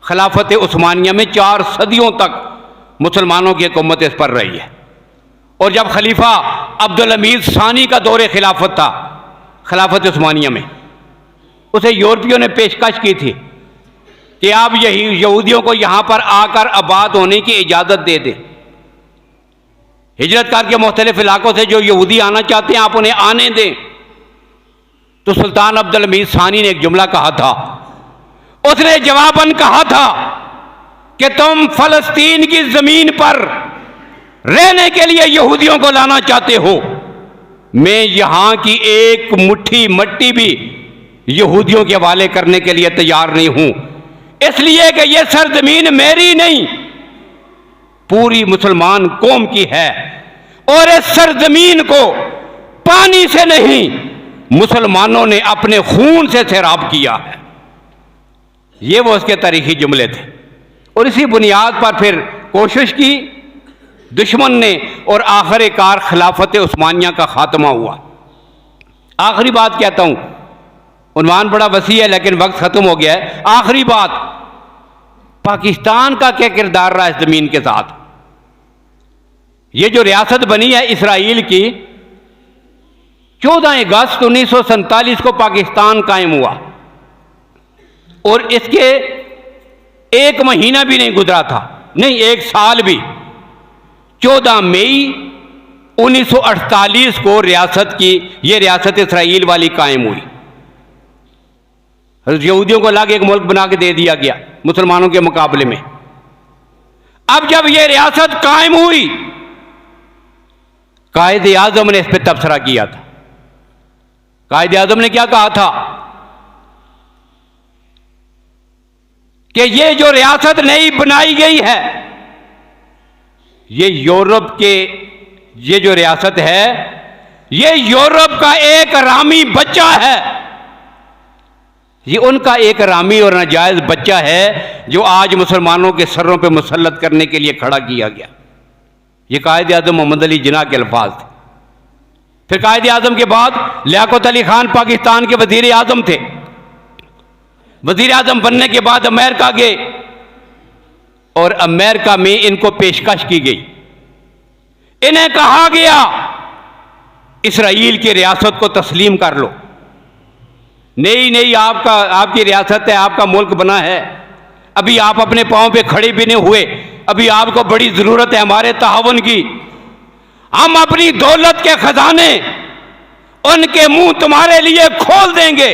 खिलाफत उस्मानिया में 4 सदियों तक मुसलमानों की हुकूमत इस पर रही है। और जब खलीफा अब्दुल हमीद सानी का दौरे खिलाफत था खिलाफत उस्मानिया में, उसे यूरोपियों ने पेशकश की थी कि आप यहूदियों को यहां पर आकर आबाद होने की इजाज़त दे दें। हिजरत करके मुख्तलिफ इलाकों से जो यहूदी आना चाहते हैं आप उन्हें आने दें। तो सुल्तान अब्दुल हमीद सानी ने एक जुमला कहा था, उसने जवाबन कहा था कि तुम फलस्तीन की जमीन पर रहने के लिए यहूदियों को लाना चाहते हो, मैं यहां की एक मुट्ठी मट्टी भी यहूदियों के हवाले करने के लिए तैयार नहीं हूं, इसलिए कि यह सरजमीन मेरी नहीं पूरी मुसलमान कौम की है, और इस सरजमीन को पानी से नहीं मुसलमानों ने अपने खून से सैराब किया है। ये वो उसके तारीखी जुमले थे। और इसी बुनियाद पर फिर कोशिश की दुश्मन ने, और आखिरकार खिलाफत उस्मानिया का खात्मा हुआ। आखिरी बात कहता हूं, उन्वान बड़ा वसी है लेकिन वक्त खत्म हो गया है। आखिरी बात, पाकिस्तान का क्या किरदार रहा इस जमीन के साथ? ये जो रियासत बनी है इसराइल की, 14 अगस्त 1947 को पाकिस्तान कायम हुआ और इसके 1 महीना भी नहीं गुजरा था, नहीं 1 साल भी। 14 मई 1948 को ये रियासत इसराइल वाली कायम हुई। यहूदियों को अलग एक मुल्क बना के दे दिया गया मुसलमानों के मुकाबले में। अब जब यह रियासत कायम हुई, कायदे आजम ने इस पर तबसरा किया था। कायदे आजम ने क्या कहा था कि यह जो रियासत नई बनाई गई है, ये यूरोप के, ये जो रियासत है ये यूरोप का एक रामी बच्चा है, ये उनका एक रामी और नाजायज बच्चा है जो आज मुसलमानों के सरों पर मुसल्लत करने के लिए खड़ा किया गया। ये कायदे आज़म मोहम्मद अली जिन्ना के अल्फाज थे। फिर कायदे आज़म के बाद लियाकत अली खान पाकिस्तान के वजीर आज़म थे। वजीर आज़म बनने के बाद अमेरिका गए और अमेरिका में इनको पेशकश की गई। इन्हें कहा गया इसराइल की रियासत को तस्लीम कर लो। नहीं, आपकी रियासत है, आपका मुल्क बना है, अभी आप अपने पांव पे खड़े भी नहीं हुए, अभी आपको बड़ी जरूरत है हमारे तावन की। हम अपनी दौलत के खजाने उनके मुंह तुम्हारे लिए खोल देंगे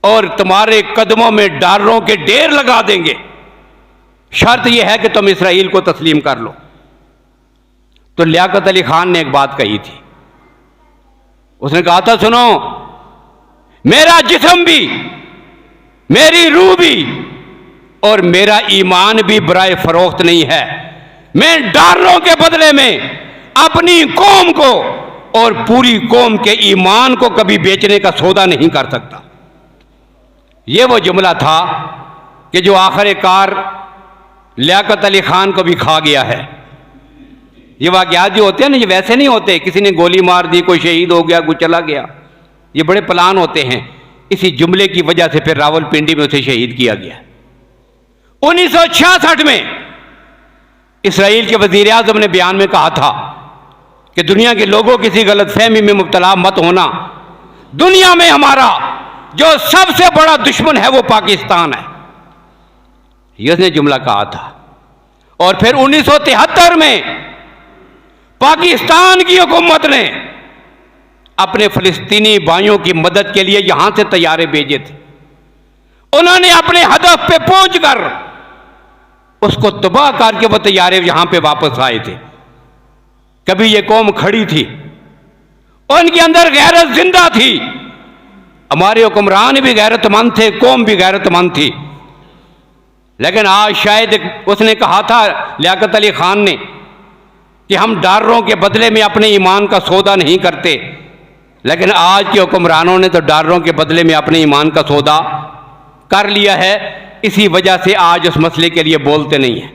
और तुम्हारे कदमों में डॉलरों के ढेर लगा देंगे, शर्त यह है कि तुम इसराइल को तस्लीम कर लो। तो लियाकत अली खान ने एक बात कही थी, उसने कहा था सुनो, मेरा जिस्म भी, मेरी रूह भी और मेरा ईमान भी बराए फरोख्त नहीं है। मैं डॉलरों के बदले में अपनी कौम को और पूरी कौम के ईमान को कभी बेचने का सौदा नहीं कर सकता। यह वो जुमला था कि जो आखिरकार लियाकत अली खान को भी खा गया है। ये वाक़यात जो होते हैं ना, ये वैसे नहीं होते किसी ने गोली मार दी, कोई शहीद हो गया, कोई चला गया। ये बड़े प्लान होते हैं। इसी जुमले की वजह से फिर रावलपिंडी में उसे शहीद किया गया। 1966 में इसराइल के वजीर आज़म ने बयान में कहा था कि दुनिया के लोगों किसी गलतफहमी में मुब्तला मत होना, दुनिया में हमारा जो सबसे बड़ा दुश्मन है वो पाकिस्तान है। ये उसने जुमला कहा था। और फिर 1973 में पाकिस्तान की हुकूमत ने अपने फिलिस्तीनी भाइयों की मदद के लिए यहां से तैयारे भेजे थे। उन्होंने अपने हदफ पे पहुंचकर उसको तबाह करके वो तैयारे यहां पे वापस आए थे। कभी ये कौम खड़ी थी, उनके अंदर गैरत जिंदा थी। हमारे हुक्मरान भी गैरतमंद थे, कौम भी गैरतमंद थी। लेकिन आज शायद उसने कहा था लियाकत अली खान ने कि हम डॉलरों के बदले में अपने ईमान का सौदा नहीं करते, लेकिन आज के हुक्मरानों ने तो डॉलरों के बदले में अपने ईमान का सौदा कर लिया है। इसी वजह से आज उस मसले के लिए बोलते नहीं हैं।